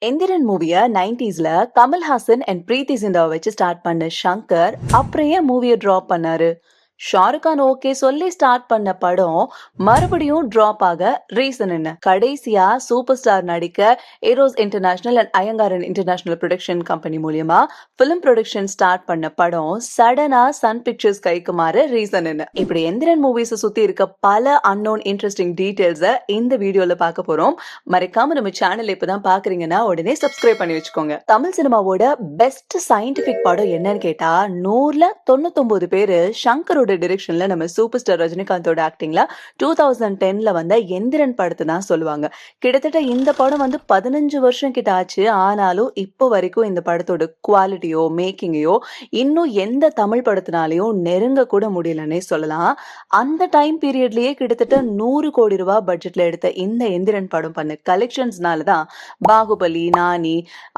Enthiran மூவிய 90ஸ்ல Kamal Haasan and பிரீத்தி சிந்தாவை வச்சு start பண்ண ஷங்கர் அப்புறம் ஏன் மூவியை டிராப் பண்ணாரு? ஷாருக் கான் ஓகே சொல்லி ஸ்டார்ட் பண்ண படம் மறுபடியும் டிராப் ஆக ரீசன் என்ன? கடைசியா சூப்பர் ஸ்டார் நடிக்க arrows international and அயங்காரன் international production company மூலியமா பிலிம் ப்ரொடக்ஷன் ஸ்டார்ட் பண்ண படம் சடனா சன் பிக்சர்ஸ் கைக்கு மாற ரீசன் என்ன? இப்படி எந்திரன் மூவிஸ் சுத்தி இருக்க பல அன்னோன் இன்ட்ரெஸ்டிங் டீடைல்ஸ இந்த வீடியோல பார்க்க போறோம். மறக்காம நம்ம சேனல் இப்பதான் பாக்குறீங்கன்னா உடனே சப்ஸ்கிரைப் பண்ணி வச்சுக்கோங்க. தமிழ் சினிமாவோட பெஸ்ட் சயின்டிபிக் படம் என்னன்னு கேட்டா 100ல 99 பேரு ஷங்கரோட டைரக்ஷன்ல நம்ம சூப்பர் ஸ்டார் ரஜினிகாந்தோட ஆக்டிங்ல 2010ல வந்த எந்திரன் படத்தை தான் சொல்லுவாங்க. கிட்டத்தட்ட இந்த படம் 15 வருஷம் கிட்ட ஆச்சு. ஆனாலும் இப்போ வரைக்கும் இந்த படத்தோட குவாலிட்டியோ மேக்கிங்கையோ இன்னும் எந்த தமிழ் படத்தினாலையும் நெருங்க கூட முடியலன்னே சொல்லலாம். அந்த டைம் பீரியட்லயே கிட்டத்தட்ட 100 கோடி ரூபாய் பட்ஜெட்ல எடுத்த இந்த எந்திரன் படம் பண்ண கலெக்ஷன்ஸ்னால தான் பாகுபலி, நானி,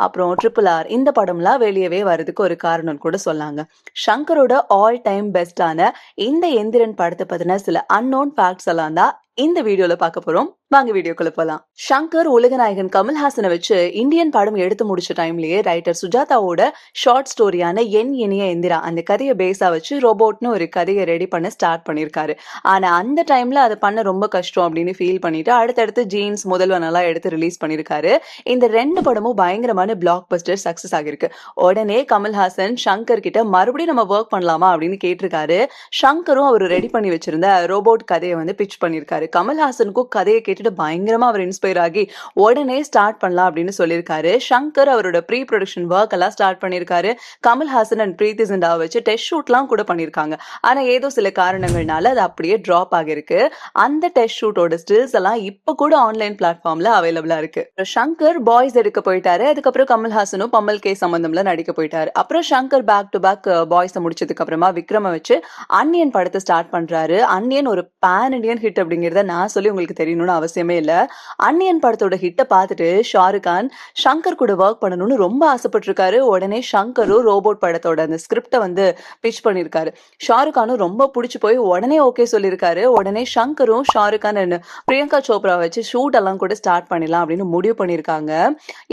அப்புறம் RRR இந்த படம்லாம் வெளியவே வரதுக்கு ஒரு காரணம் கூட சொல்லாங்க. ஷங்கரோட ஆல் டைம் பெஸ்டான இந்த எந்திரன் படத்தை பத்தின சில அன்னோன் ஃபேக்ட்ஸ் எல்லாம் தான் இந்த வீடியோல பார்க்க போறோம். வாங்க வீடியோக்குள்ள போலாம். ஷங்கர் உலகநாயகன் கமல்ஹாசனை வச்சு இந்தியன் படம் எடுத்து முடிச்ச டைம்லயே ரைட்டர் சுஜாதாவோட ஷார்ட் ஸ்டோரியான என் இனிய எந்திரா அந்த கதையை பேஸா வச்சு ரோபோட்னு ஒரு கதையை ரெடி பண்ண ஸ்டார்ட் பண்ணிருக்காரு. ஆனா அந்த டைம்ல அதை பண்ண ரொம்ப கஷ்டம் அப்படின்னு ஃபீல் பண்ணிட்டு அடுத்தடுத்து ஜீன்ஸ் முதல்வன் எல்லாம் எடுத்து ரிலீஸ் பண்ணிருக்காரு. இந்த 2 படமும் பயங்கரமான பிளாக் பஸ்டர் சக்சஸ் ஆகிருக்கு. உடனே கமல்ஹாசன் ஷங்கர் கிட்ட மறுபடியும் நம்ம ஒர்க் பண்ணலாமா அப்படின்னு கேட்டிருக்காரு. ஷங்கரும் அவர் ரெடி பண்ணி வச்சிருந்த ரோபோட் கதையை பிச் பண்ணிருக்காரு. கமல்ஹாசனுக்கும் கதையை கேட்டுட்டு பயங்கரமா அவர் இன்ஸ்பயர் ஆகி உடனே ஸ்டார்ட் பண்ணலாம் அப்படின்னு சொல்லியிருக்காரு. ஷங்கர் அவரோட ப்ரீ ப்ரொடக்ஷன் ஒர்க் எல்லாம் ஸ்டார்ட் பண்ணிருக்காரு. கமல்ஹாசன் அண்ட் பிரீத்தி சிந்தாவை வச்சு டெஸ்ட் ஷூட்லாம் கூட பண்ணிருக்காங்க. ஆனா ஏதோ சில காரணங்கள்னால அது அப்படியே டிராப் ஆகிருக்கு. அந்த டெஸ்ட் ஷூட்டோட ஸ்டில்ஸ் எல்லாம் இப்ப கூட ஆன்லைன் பிளாட்ஃபார்ம்ல அவைலபிளா இருக்கு. ஷங்கர் பாய்ஸ் எடுக்க போயிட்டாரு. அதுக்கப்புறம் கமல்ஹாசனும் பம்மல் கே சம்பந்தம்ல நடிக்க போயிட்டாரு. அப்புறம் Shankar back to back Boys முடிச்சதுக்கு அப்புறமா விக்ரம வச்சு அன்னியன் படத்தை ஸ்டார்ட் பண்றாரு. அன்னியன் ஒரு பேன் இண்டியன் ஹிட் அப்படிங்கறத நான் சொல்லி உங்களுக்கு தெரியணும்னு அவசியமே இல்ல. அன்னியன் படத்தோட ஹிட்ட பார்த்துட்டு ஷாருக் கான் ஷங்கர் கூட ஒர்க் பண்ணணும்னு ரொம்ப ஆசைப்பட்டிருக்காரு. உடனே ஷங்கரும் ரோபோட் படத்தோட அந்த ஸ்கிரிப்டை பிச் பண்ணிருக்காரு. ஷாருக் கானும் ரொம்ப பிடிச்சு போய் உடனே ஓகே சொல்லியிருக்காரு. உடனே ஷங்கரும் ஷாருக் கான் பிரியங்கா சோப்ரா வச்சு ஷூட் எல்லாம் கூட ஸ்டார்ட் பண்ணிடலாம் அப்படின்னு முடிவு பண்ணிருக்காங்க.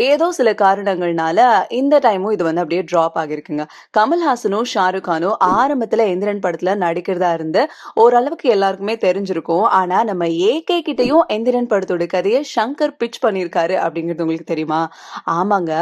ஏதோ சில காரணங்கள்னால இந்த டைமும் இது அப்படியே டிராப் ஆகிருக்குங்க. கமல்ஹாசனும் ஷாருக் கானும் ஆரம்பத்துல எந்திரன் படத்துல நடிக்கிறதா இருந்து ஓரளவுக்கு எல்லாருக்குமே தெரிஞ்சிருக்கும். ஆனா நம்ம ஏகே கிட்டையும் எந்திரன் படத்தோட கதையை ஷங்கர் பிச் பண்ணிருக்காரு அப்படிங்கிறது உங்களுக்கு தெரியுமா? ஆமாங்க,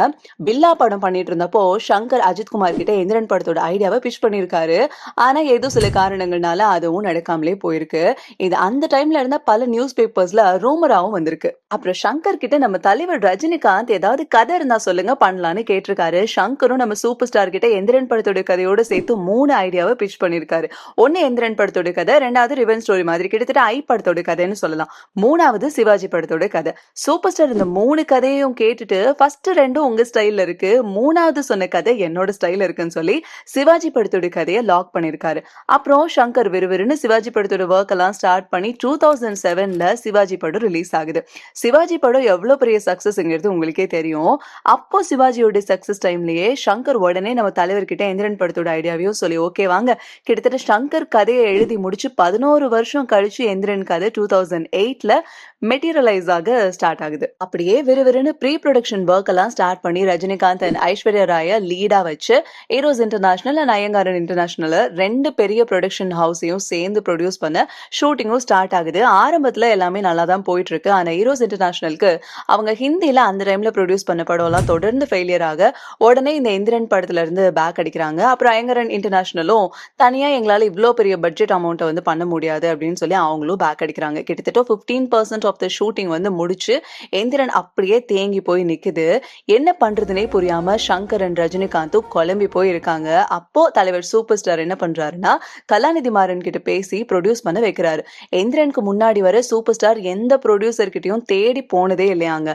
பில்லா படம் பண்ணிட்டு இருந்தப்போ ஷங்கர் அஜித்குமார் கிட்ட எந்திரன் படத்தோட ஐடியாவை பிச் பண்ணிருக்காரு. ஆனா ஏதோ சில காரணங்கள்னால அதுவும் நடக்காமலே போயிருக்கு. இது அந்த டைம்ல இருந்த பல நியூஸ் பேப்பர்ஸ்ல ரூமராவும் வந்திருக்கு. அப்புறம் ஷங்கர் கிட்ட நம்ம தலைவர் ரஜினிகாந்த் ஏதாவது கதை இருந்தா சொல்லுங்க பண்ணலான்னு கேட்டிருக்காரு. ஷங்கரும் நம்ம சூப்பர் ஸ்டார் கிட்ட எந்திரன் படத்தோட கதையோட சேர்த்து 3 ஐடியாவை பிச் பண்ணிருக்காரு. ஒன்னு எந்திரன் படத்தோட கதை, 2வது ரிவெஞ்ச் ஸ்டோரி மாதிரி கிட்டத்தட்ட ஐ படத்தோட கதைன்னு சொல்லலாம், 3வது சிவாஜி படத்தோட கதை. சூப்பர் ஸ்டார் இந்த 3 கதையும் கேட்டுட்டு ஃபர்ஸ்ட் 2 உங்க ஸ்டைல்ல இருக்கு, 3வது சொன்ன கதை என்னோட ஸ்டைல்ல இருக்குன்னு சொல்லி சிவாஜி படத்தோட கதையை லாக் பண்ணிருக்காரு. அப்புறம் ஷங்கர் விறுவிறுன்னு சிவாஜி படத்தோட ஒர்க் எல்லாம் ஸ்டார்ட் பண்ணி 2007ல சிவாஜி படம் ரிலீஸ் ஆகுது. சிவாஜி படம் எவ்வளவு பெரிய சக்சஸ்ங்கிறது உங்களுக்கே தெரியும். அப்போ சிவாஜியோட சக்சஸ் டைம்லயே ஷங்கர் உடனே நம்ம தலைவர்கிட்ட எந்திரன் படத்தோட ஐடியாவையும் சொல்லி ஓகே வாங்க. கிட்டத்தட்ட ஷங்கர் கதையை எழுதி முடிச்சு 11 வருஷம் கழிச்சு எந்திரன் கதை 2008ல மெட்டீரியலைஸ் ஆக ஸ்டார்ட் ஆகுது. அப்படியே விறுவிறுன்னு ப்ரீ ப்ரொடக்ஷன் ஒர்க் எல்லாம் ஸ்டார்ட் பண்ணி ரஜினிகாந்த் அண்ட் ஐஸ்வர்யா ராய லீடா வச்சு ஏரோஸ் இன்டர்நேஷனல் அண்ட் அயங்காரன் இன்டர்நேஷனல் 2 பெரிய ப்ரொடக்ஷன் ஹவுஸையும் சேர்ந்து ப்ரொடியூஸ் பண்ண ஷூட்டிங்கும் ஸ்டார்ட் ஆகுது. ஆரம்பத்துல எல்லாமே நல்லா தான் போயிட்டு இருக்கு. ஆனா ஏரோஸ் இன்டர்நேஷனலுக்கு அவங்க ஹிந்தியில அந்த டைம்ல ப்ரொடியூஸ் பண்ண படம் எல்லாம் தொடர்ந்து ஃபெயிலியர் ஆக உடனே இந்த எந்திரன் படத்துல இருந்து பேக் அடிக்கிறாங்க. அப்புறம் அயங்கரன் இன்டர்நேஷனலும் தனியா எங்களால இவ்வளோ பெரிய பட்ஜெட் அமௌண்ட்டை பண்ண முடியாது அப்படின்னு சொல்லி அவங்களும் பேக் அடிக்கிறாங்க. கிட்டத்தட்ட 15% ஆஃப் த ஷூட்டிங் முடிச்சு எந்திரன் அப்படியே தேங்கி போய் நிக்குது. என்ன பண்றதுனே புரியாம ஷங்கர் அண்ட் ரஜினிகாந்தும் குழம்பி போய் இருக்காங்க. அப்போ தலைவர் சூப்பர் ஸ்டார் என்ன பண்றாருன்னா கலாநிதி மாறன் கிட்ட பேசி ப்ரொடியூஸ் பண்ண வைக்கிறாரு. எந்திரனுக்கு முன்னாடி வர சூப்பர் ஸ்டார் எந்த ப்ரொடியூசர் கிட்டயும் தேடி போனதே இல்லையாங்க.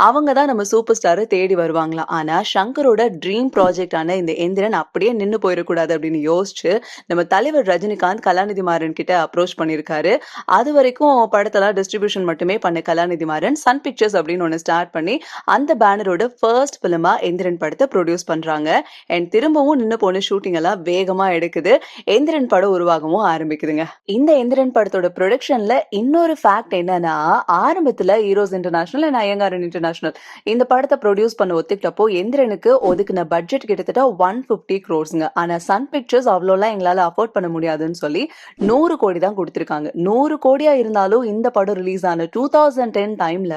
அவங்க தான் நம்ம சூப்பர் ஸ்டாரை தேடி வருவாங்களா. ஆனா ஷங்கரோட ட்ரீம் ப்ராஜெக்ட் ஆன இந்த எந்திரன் அப்படியே நின்னு போயிடக்கூடாது அப்படின்னு யோசிச்சு நம்ம தலைவர் ரஜினிகாந்த் கலாநிதி மாறன் கிட்ட அப்ரோச் பண்ணிருக்காரு. அது வரைக்கும் படத்தெல்லாம் டிஸ்ட்ரிபியூஷன் ப்ரொடக்ஷன் மட்டுமே பண்ண கலாநிதி மாறன் சன் பிக்சர்ஸ் அப்படின்னு ஒன்னு ஸ்டார்ட் பண்ணி அந்த பேனரோட ஃபர்ஸ்ட் பிலிமா எந்திரன் படத்தை ப்ரொடியூஸ் பண்றாங்க. அண்ட் திரும்பவும் நின்னு போன ஷூட்டிங் எல்லாம் வேகமா எடுக்குது. எந்திரன் படம் உருவாகவும் ஆரம்பிக்குதுங்க. இந்த எந்திரன் படத்தோட ப்ரொடக்ஷன்ல இன்னொரு ஃபேக்ட் என்னன்னா, ஆரம்பத்துல ஹீரோஸ் இன்டர்நேஷனல் அண்ட் ஐயங்காரன் இன்டர்நேஷனல் இந்த படத்தை ப்ரொடியூஸ் பண்ண ஒத்துக்கிட்டப்போ எந்திரனுக்கு ஒதுக்குன பட்ஜெட் கிட்டத்தட்ட 150 crores. ஆனா சன் பிக்சர்ஸ் அவ்வளோலாம் எங்களால அஃபோர்ட் பண்ண முடியாதுன்னு சொல்லி 100 கோடி தான் கொடுத்திருக்காங்க. 100 கோடியா இருந்தாலும் இந்த படம் ரிலீஸ் ஆன 2010 டைம்ல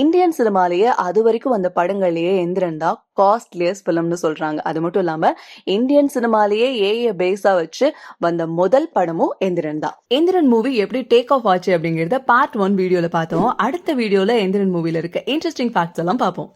இந்தியன் சினிமாலேயே அது வரைக்கும் வந்த படங்கள்லயே எந்திரன் தான் காஸ்ட்லியஸ்ட் பிலிம்னு சொல்றாங்க. அது மட்டும் இல்லாம இந்தியன் சினிமாலேயே ஏஐ பேஸா வச்சு வந்த முதல் படமும் எந்திரன் தான். எந்திரன் மூவி எப்படி டேக் ஆஃப் ஆச்சு அப்படிங்கறத பார்ட் 1 வீடியோல பார்த்தோம். அடுத்த வீடியோல எந்திரன் மூவில இருக்க இன்ட்ரெஸ்டிங் ஃபேக்ட்ஸ் எல்லாம் பார்ப்போம்.